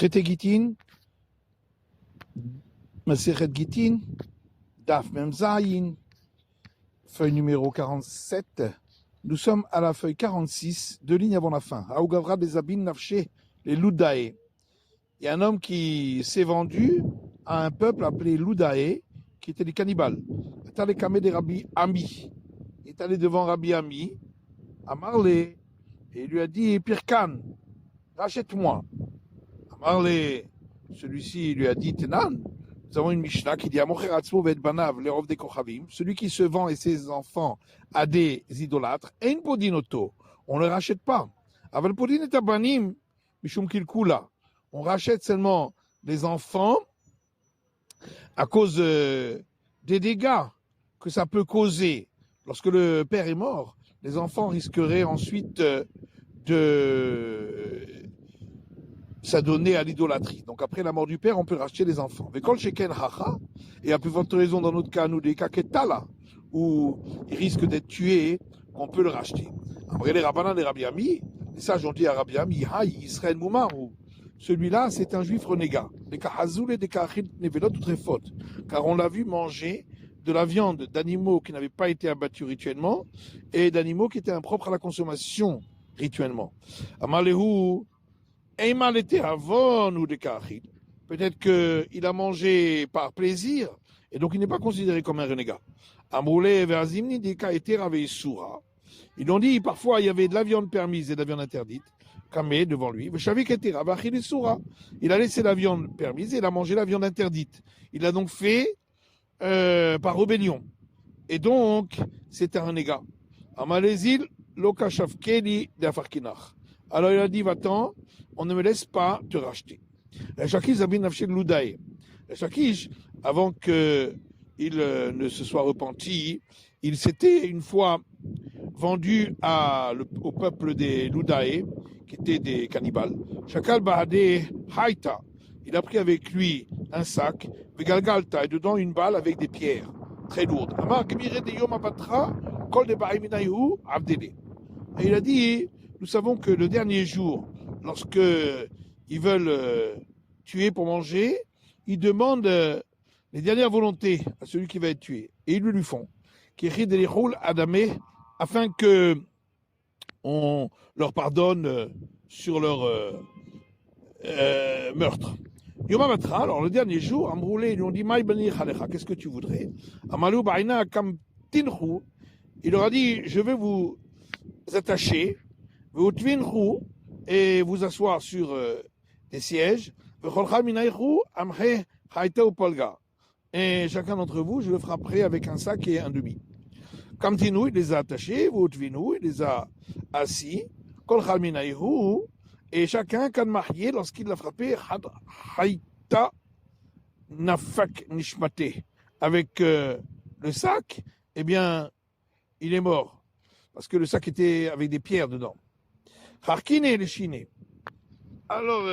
Traité Gittin, Masechet Gittin, Daf Mem Zayin, feuille numéro 47. Nous sommes à la feuille 46, deux lignes avant la fin. Aougavra des Abin Nafché, les Loudae. Il y a un homme qui s'est vendu à un peuple appelé Loudae, qui était des cannibales. Il est allé camer des Rabbi Ami. Il est allé devant Rabbi Ami, à Marley, et il lui a dit Pirkan, rachète-moi. À Marley, celui-ci lui a dit Tenan. Nous avons une Mishnah qui dit Banav, des Kochavim, celui qui se vend et ses enfants à des idolâtres, Ein Podinoto, on ne le rachète pas. Aval Podin et Abanim, Mishum Kilkula, on rachète seulement les enfants à cause des dégâts que ça peut causer. Lorsque le père est mort, les enfants risqueraient ensuite de s'adonner à l'idolâtrie. Donc après la mort du père, on peut racheter les enfants. Mais quand le sheken hacha, et à plus forte raison dans notre cas, nous des kaketala, où il risque d'être tué, on peut le racheter. Après les rabbanan et Rabbi Ami, les sages ont dit à Rabbi Ami, Haï, Israël Moumarou, celui-là c'est un juif renégat. Les kahazoul et des kahachid nevelot ou très faute. Car on l'a vu manger de la viande d'animaux qui n'avaient pas été abattus rituellement et d'animaux qui étaient impropres à la consommation rituellement. Amalehu, peut-être qu'il a mangé par plaisir et donc il n'est pas considéré comme un renégat. Ils ont dit parfois il y avait de la viande permise et de la viande interdite. Kamé devant lui. Il a laissé la viande permise et il a mangé la viande interdite. Il l'a donc fait par rébellion. Et donc c'est un renégat. Amalezil lokashavkeli d'afarkinach. Alors il a dit, va-t'en, on ne me laisse pas te racheter. Shakish Zabin Nafshel Loudaï. Shakish, avant qu'il ne se soit repenti, il s'était une fois vendu au peuple des Loudaï, qui étaient des cannibales. Shakal Bahade Haïta. Il a pris avec lui un sac, Vegalgalta, et dedans une balle avec des pierres très lourdes. Amar Gemire de Yom Abatra, Kol de Ba'iminayu, Abdele. Et il a dit, nous savons que le dernier jour, lorsque ils veulent tuer pour manger, ils demandent les dernières volontés à celui qui va être tué. Et ils le lui font. Afin que on leur pardonne sur leur meurtre. Yom Abatra, alors le dernier jour, Amroulé, ils lui ont dit, qu'est-ce que tu voudrais? Amalou Baina Kam Tinhu, il leur a dit, je vais vous attacher, et vous asseoir sur des sièges, et chacun d'entre vous, je le frapperai avec un sac et un demi. Kamtinu, il les a attachés, il les a assis, et chacun, kan marié, lorsqu'il l'a frappé, haïta nafak nishmate, avec le sac, eh bien, il est mort. Parce que le sac était avec des pierres dedans. Harkine et les Chiné. Alors,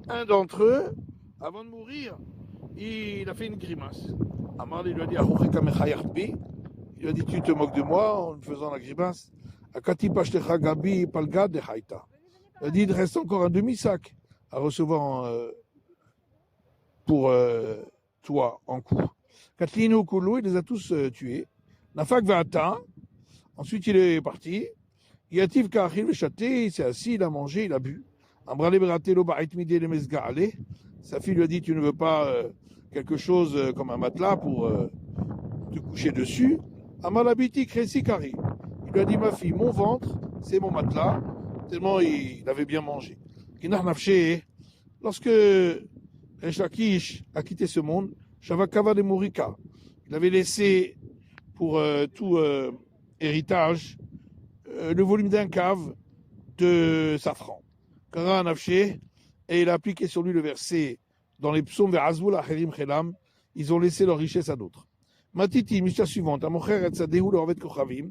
un d'entre eux, avant de mourir, il a fait une grimace. Amar, il lui a dit, il lui a dit, tu te moques de moi en me faisant la grimace. Il a dit, il reste encore un demi-sac à recevoir pour toi en coup. Katlino Koulou, il les a tous tués. Nafak Vata. Ensuite, il est parti. Yativ Kahil Chaté, il s'est assis, il a mangé, il a bu. Sa fille lui a dit, tu ne veux pas quelque chose comme un matelas pour te coucher dessus. Amalabiti Kresi Kari. Il lui a dit, ma fille, mon ventre, c'est mon matelas, tellement il avait bien mangé. Lorsque Shakish a quitté ce monde, Shavakava de Mourika, il avait laissé pour tout héritage, le volume d'un cave de safran. Kara Nafché, et il a appliqué sur lui le verset dans les psaumes vers Azvul Acherim Chelam, ils ont laissé leur richesse à d'autres. Matiti, Mishnah suivante, Amocher et Tzadehou l'Orvet Kochavim,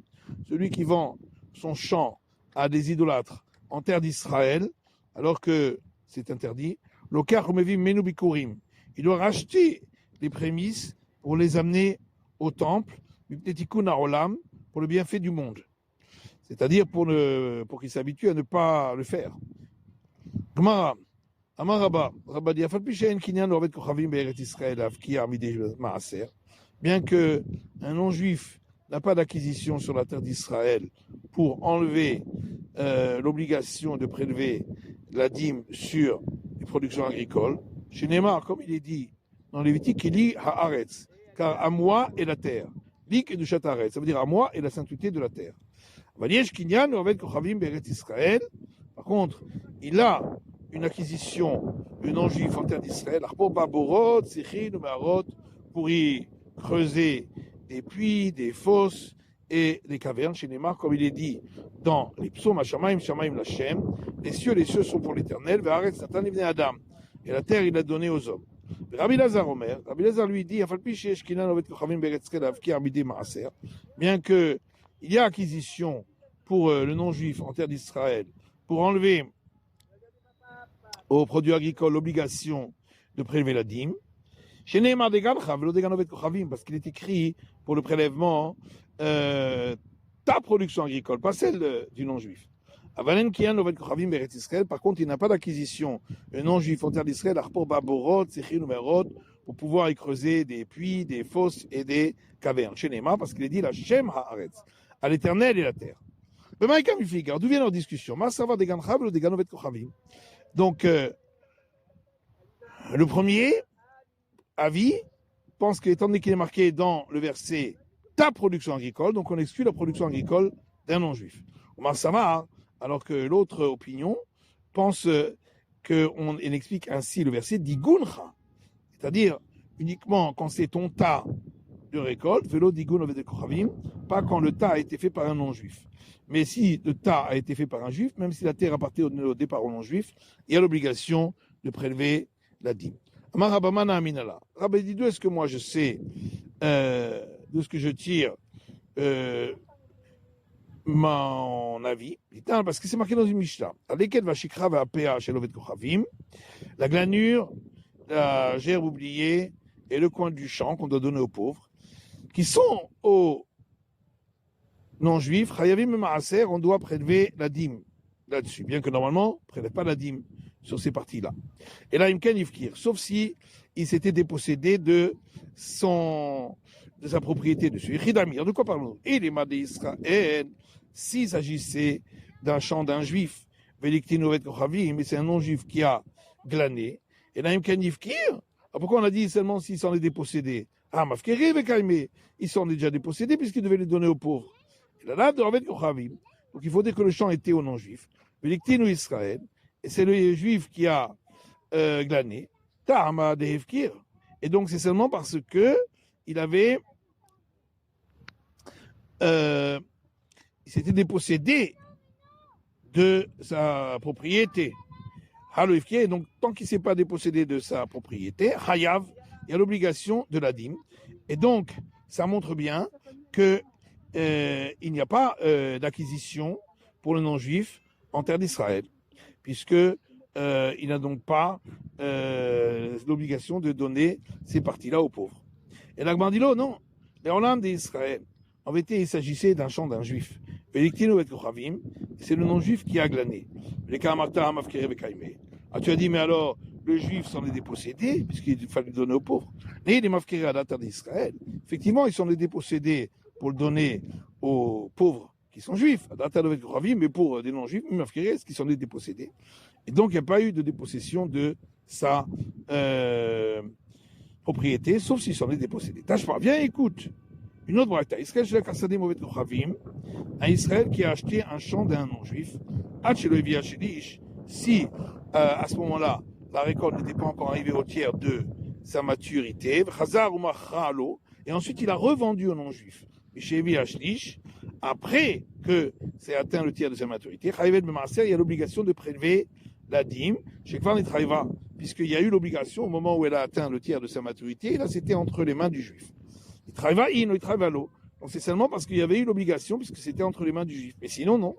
celui qui vend son champ à des idolâtres en terre d'Israël, alors que c'est interdit, Lokar Umevim Menu Bikurim, il doit racheter les prémices pour les amener au temple, Mipnetikun Haolam, pour le bienfait du monde. C'est-à-dire pour qu'il s'habitue à ne pas le faire. Gemara, Amar Rabba, Rabba dit, Afal pi she'en kinyan l'ovet kochavim be'eret Israël avkiar midei maaser. Bien que un non-juif n'a pas d'acquisition sur la terre d'Israël pour enlever l'obligation de prélever la dîme sur les productions agricoles, chez Neymar, comme il est dit dans Lévitique, il dit haaretz, car à moi est la terre. Lik et du chataret, ça veut dire à moi est la sainteté de la terre. Valiesh kinyan l'ovet kochavim be'eret Israël. Par contre, il a une acquisition, un non-juif en terre d'Israël, pour y creuser des puits, des fosses et des cavernes, chez Neymar, comme il est dit dans les psaumes, Shamaim, Shamaim, Lachem, les cieux sont pour l'éternel, Ve'aretz Natan ibn Adam, et la terre il a donné aux hommes. Rabbi Lazar Omer, Rabbi Lazar lui dit, bien que il y a acquisition pour le non-juif en terre d'Israël, pour enlever aux produits agricoles l'obligation de prélever la dîme, parce qu'il est écrit pour le prélèvement ta production agricole, pas celle du non-juif. Par contre, il n'a pas d'acquisition, un non-juif en terre d'Israël, pour pouvoir y creuser des puits, des fosses et des cavernes. Parce qu'il est dit la Shem Haaretz, à l'éternel et la terre. D'où vient leur discussion? Donc, le premier avis pense qu'étant donné qu'il est marqué dans le verset ta production agricole, donc on exclut la production agricole d'un non-juif. Alors que l'autre opinion pense qu'on explique ainsi le verset diguncha, c'est-à-dire uniquement quand c'est ton tas de récolte, velo digun oved kochavim, pas quand le tas a été fait par un non-juif. Mais si le tas a été fait par un juif, même si la terre appartient au départ au non-juif, il y a l'obligation de prélever la dîme. Amar Rabamana Aminala. Rabbi dit, d'où est-ce que moi je sais, de ce que je tire mon avis? Parce que c'est marqué dans une Mishnah. La glanure, la gerbe oubliée et le coin du champ qu'on doit donner aux pauvres, qui sont aux non-juifs, on doit prélever la dîme là-dessus, bien que normalement, on ne prélève pas la dîme sur ces parties-là. Et là, Imken Yifkir, sauf si il s'était dépossédé de sa propriété dessus. De quoi parlons-nous? Et les Madé Israël, s'il s'agissait d'un champ d'un juif, mais c'est un non-juif qui a glané, et là, Imken Yifkir, pourquoi on a dit seulement s'il s'en est dépossédé? Mafkeri vekaimé, ils s'en est déjà dépossédés puisqu'il devait les donner aux pauvres. Et là, donc il faut dire que le champ était aux non-juifs. Veliktinu Israël, et c'est le juif qui a glané. Ta'ama de Hefkir. Et donc c'est seulement parce que il avait il s'était dépossédé de sa propriété. Et donc, tant qu'il ne s'est pas dépossédé de sa propriété, Hayav, il y a l'obligation de la dîme. Et donc, ça montre bien qu'il n'y a pas d'acquisition pour le non-juif en terre d'Israël, puisque il n'a donc pas l'obligation de donner ces parties-là aux pauvres. Et l'Agman dit non, les Hollandes d'Israël, en vérité, il s'agissait d'un champ d'un juif. C'est le non-juif qui a glané. Tu as dit, mais alors, le juif s'en est dépossédé, puisqu'il fallait le donner aux pauvres. Effectivement, ils s'en est dépossédés pour le donner aux pauvres qui sont juifs, mais pour des non-juifs, qui s'en est dépossédés. Et donc, il n'y a pas eu de dépossession de sa propriété, sauf s'il s'en est dépossédé. Tâche-pas, viens, écoute. Une autre braïta. Un Israël qui a acheté un champ d'un non-juif, si à ce moment-là, la récolte n'était pas encore arrivée au tiers de sa maturité, et ensuite il a revendu au non-juif. Après que c'est atteint le tiers de sa maturité, il y a l'obligation de prélever la dîme, puisqu'il y a eu l'obligation au moment où elle a atteint le tiers de sa maturité, et là c'était entre les mains du juif. Il travaille l'eau. Donc c'est seulement parce qu'il y avait eu l'obligation, puisque c'était entre les mains du juif. Mais sinon, non.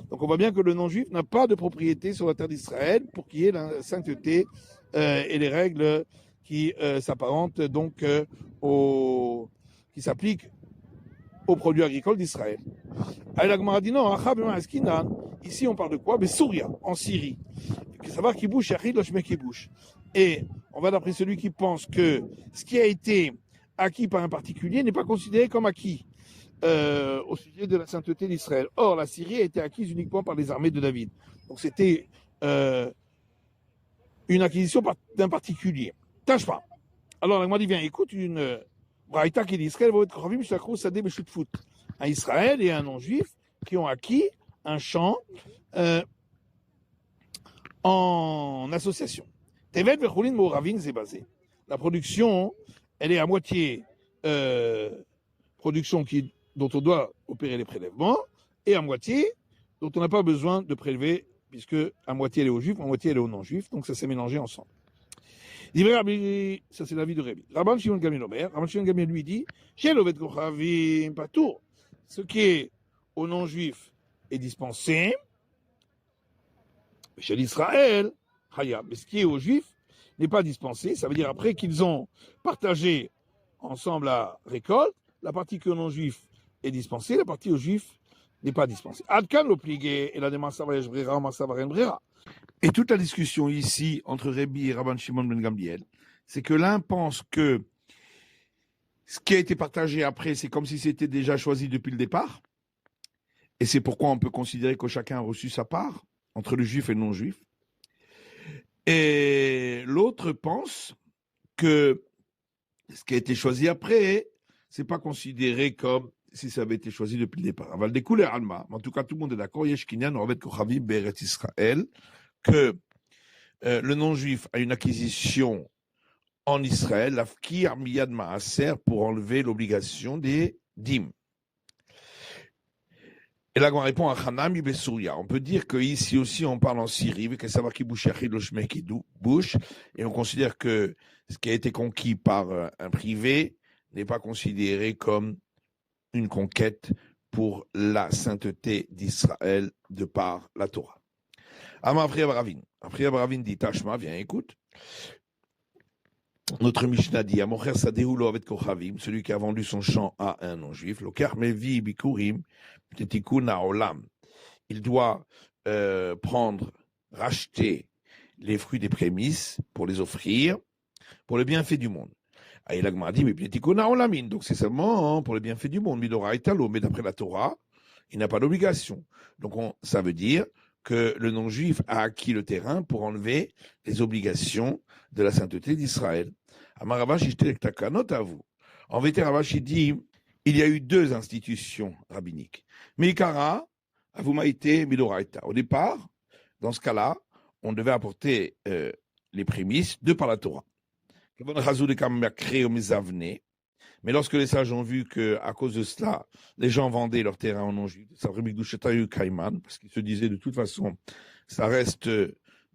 Donc on voit bien que le non-juif n'a pas de propriété sur la terre d'Israël pour qu'il y ait la sainteté et les règles qui s'apparentent donc qui s'appliquent aux produits agricoles d'Israël. Ici on parle de quoi? Souria, en Syrie. savoir qui bouge, qui bouge. Et on va d'après celui qui pense que ce qui a été acquis par un particulier n'est pas considéré comme acquis au sujet de la sainteté d'Israël. Or, la Syrie a été acquise uniquement par les armées de David. Donc c'était une acquisition d'un particulier. Tâche pas. Alors, la dit, viens, écoute une braïta qui dit Israël va être chavim shakru sadeh b'shutfut. Un Israël et un non-juif qui ont acquis un champ en association. Tevet vechulin moravin c'est basé. La production, elle est à moitié production dont on doit opérer les prélèvements et à moitié dont on n'a pas besoin de prélever puisque à moitié elle est aux juifs, à moitié elle est aux non-juifs, donc ça s'est mélangé ensemble. Ça c'est l'avis de Rabbi. Rabban Shimon Gamliel Omer, Rabban Shimon Gamliel lui dit, chez l'Ovet Kochavim Patour, ce qui est aux non-juifs est dispensé, chez l'Israël, Hayab, mais ce qui est aux juifs n'est pas dispensé, ça veut dire après qu'ils ont partagé ensemble la récolte, la partie que aux non-juifs est dispensée, la partie aux juifs n'est pas dispensée. Adkan l'opligué et la demande Savayesh Brera, Masavaren Brera. Et toute la discussion ici entre Rabbi et Rabban Shimon ben Gamliel, c'est que l'un pense que ce qui a été partagé après, c'est comme si c'était déjà choisi depuis le départ. Et c'est pourquoi on peut considérer que chacun a reçu sa part, entre le juif et le non-juif. Et l'autre pense que ce qui a été choisi après, c'est pas considéré comme si ça avait été choisi depuis le départ. Aval découle Alma. En tout cas, tout le monde est d'accord. Yesh Kinyan Rovet Kochavim Be'eretz Israël, que le non-juif a une acquisition en Israël, l'afkir miyad maaser, pour enlever l'obligation des dîmes. Et là, on répond à Hanami Besouria. On peut dire qu'ici aussi, on parle en Syrie, et on considère que ce qui a été conquis par un privé n'est pas considéré comme une conquête pour la sainteté d'Israël de par la Torah. Amar Bravin. Après Bravin dit Tashma, viens, écoute. Notre Mishnah dit Amocher Sadehulo avec Kochavim, celui qui a vendu son champ à un non-juif, Lokar Mevi Bikurim, Tetikun Olam. Il doit racheter les fruits des prémices pour les offrir pour le bienfait du monde. Et l'Agma dit, mais Tetikun Olamin, donc c'est seulement pour le bienfait du monde. Midora Italo, mais d'après la Torah, il n'a pas d'obligation. Donc ça veut dire que le non-juif a acquis le terrain pour enlever les obligations de la sainteté d'Israël. Amaravash Takanot à vous. En vérité, Ravash dit, il y a eu deux institutions rabbiniques. Meikara, Avumaïté, Midoraita. Au départ, dans ce cas-là, on devait apporter les prémices de par la Torah. Mais lorsque les sages ont vu qu'à cause de cela, les gens vendaient leur terrain en non-juifs, parce qu'ils se disaient de toute façon, ça reste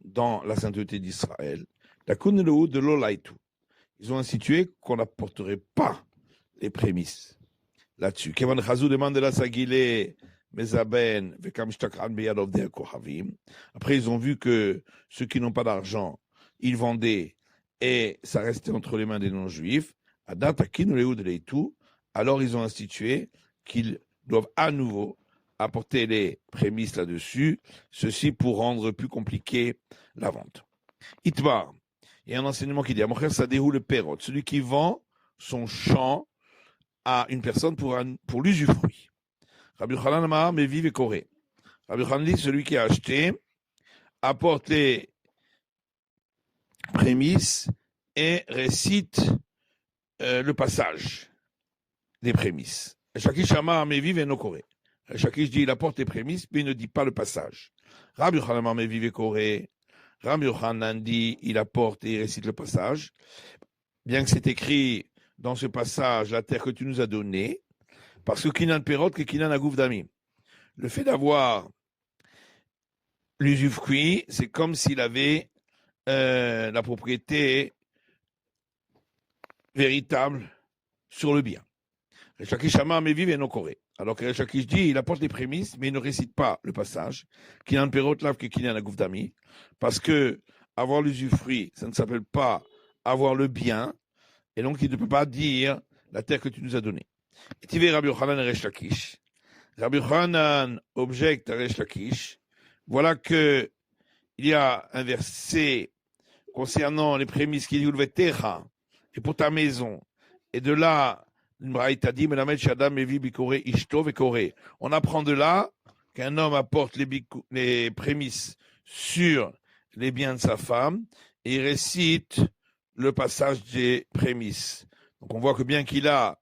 dans la sainteté d'Israël. Ils ont institué qu'on n'apporterait pas les prémices là-dessus. Après, ils ont vu que ceux qui n'ont pas d'argent, ils vendaient et ça restait entre les mains des non-juifs. Alors ils ont institué qu'ils doivent à nouveau apporter les prémices là-dessus, ceci pour rendre plus compliqué la vente. Itbar, il y a un enseignement qui dit le perot, celui qui vend son champ à une personne pour l'usufruit. Rabbi Yochanan Amar Meviv et Koré. Rabbi Yochanan dit celui qui a acheté apporte les prémices et récite le passage des prémices. Shakish Amar Meviv et Nokoré. Shakish dit il apporte les prémices, mais il ne dit pas le passage. Rabbi Yochanan Amar Meviv et Koré. Rabbi Yochanan dit il apporte et il récite le passage. Bien que c'est écrit dans ce passage la terre que tu nous as donnée, parce que Kinan Perot que Kinan Agouf Dami. Le fait d'avoir l'usufruit, c'est comme s'il avait la propriété véritable sur le bien. Rechakish Amar Meviv et Nokoré. Alors que Rechakish dit, il apporte les prémices, mais il ne récite pas le passage. Kinan Perot lav que Kinan Agouf Dami. Parce que avoir l'usufruit, ça ne s'appelle pas avoir le bien, et donc il ne peut pas dire la terre que tu nous as donnée. Et tu veux Rabbi Yochanan et Resh Lakish. Rabbi Yochanan objecte à Resh Lakish. Voilà que il y a un verset concernant les prémices qui dit Ulvetecha, et pour ta maison. Et de là, on apprend de là qu'un homme apporte les prémices sur les biens de sa femme et il récite le passage des prémices. Donc on voit que bien qu'il a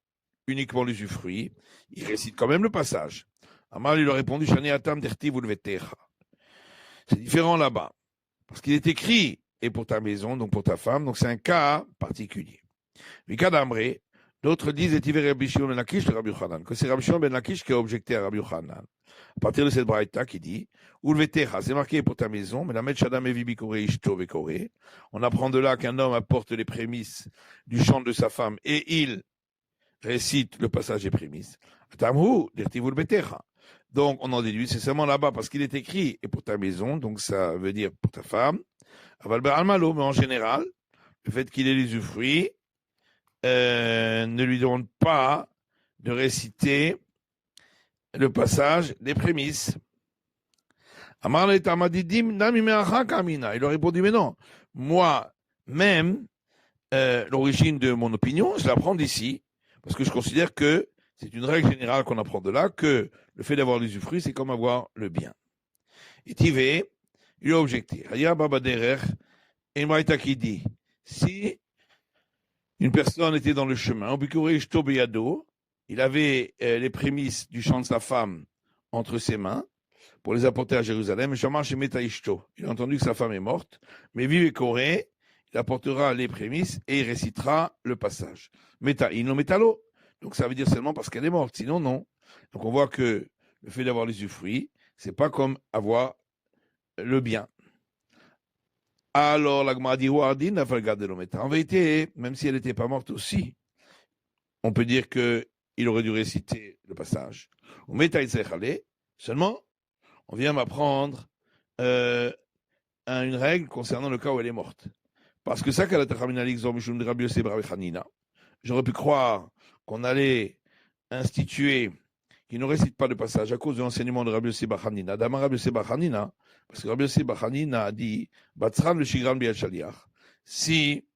uniquement l'usufruit, il récite quand même le passage. Amar lui a répondu, c'est différent là-bas, parce qu'il est écrit et pour ta maison, donc pour ta femme, donc c'est un cas particulier. Cas d'Amré, d'autres disent et Rabbi Shimon ben Lakish de Rabbi Yochanan, que c'est Rabbi Shimon ben Lakish qui a objecté à Rabbi Yochanan. À partir de cette braïta qui dit, Ulvetecha, c'est marqué pour ta maison, mais la met Shadam evi bikore ishto vekore. On apprend de là qu'un homme apporte les prémices du chant de sa femme et il récite le passage des prémices. Tamhu, dirtiv Ulvetecha. Donc on en déduit, c'est seulement là-bas parce qu'il est écrit et pour ta maison, donc ça veut dire pour ta femme. Aval be'almalo, mais en général, le fait qu'il ait l'usufruit ne lui demande pas de réciter le passage des prémices. Il a répondu, mais non, moi, même, l'origine de mon opinion, je la prends d'ici, parce que je considère que c'est une règle générale qu'on apprend de là, que le fait d'avoir l'usufruit, c'est comme avoir le bien. Et Tivé, il a objecté. Aya Baba Derer, et Mraïta qui dit, si une personne était dans le chemin, il avait les prémices du chant de sa femme entre ses mains pour les apporter à Jérusalem. Il a entendu que sa femme est morte, mais vive et coré, il apportera les prémices et il récitera le passage. Métalo. Donc ça veut dire seulement parce qu'elle est morte, sinon non. Donc on voit que le fait d'avoir l'usufruit, c'est pas comme avoir le bien. Alors la Gemara dit en vérité, même si elle n'était pas morte aussi, on peut dire qu'il aurait dû réciter le passage. Seulement, on vient m'apprendre une règle concernant le cas où elle est morte. Parce que ça, j'aurais pu croire qu'on allait instituer qu'il ne récite pas le passage à cause de l'enseignement de Rabbi Yossi bar Hanina. D'Amar Rabbi Yossi bar Hanina, parce que Rabbi Yossi bar Hanina a dit Batzran le Shigran bi'al Shaliach. Si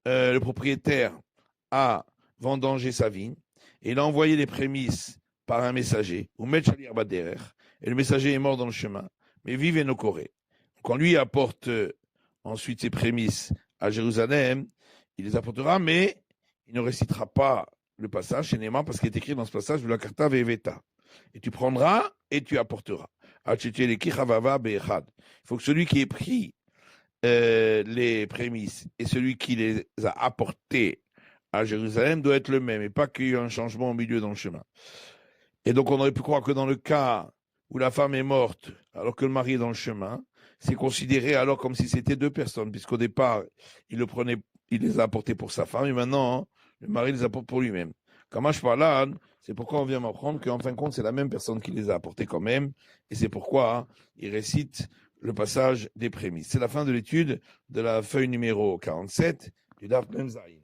le propriétaire a vendangé sa vigne et il a envoyé les prémices par un messager, ou Met Shaliach Baderer, et le messager est mort dans le chemin, mais vive et no coré. Quand lui apporte ensuite ses prémices à Jérusalem, il les apportera, mais il ne récitera pas le passage chez Néma parce qu'il est écrit dans ce passage la karta ve'eveta. Et tu prendras et tu apporteras. Il faut que celui qui ait pris les prémices et celui qui les a apportés à Jérusalem doit être le même et pas qu'il y ait un changement au milieu dans le chemin. Et donc on aurait pu croire que dans le cas où la femme est morte alors que le mari est dans le chemin, c'est considéré alors comme si c'était deux personnes, puisqu'au départ, il les a apportés pour sa femme et maintenant, le mari les apporte pour lui-même. Kamash Palan, c'est pourquoi on vient m'apprendre qu'en fin de compte, c'est la même personne qui les a apportés quand même, et c'est pourquoi il récite le passage des prémices. C'est la fin de l'étude de la feuille numéro 47 du Daf Memzaïn.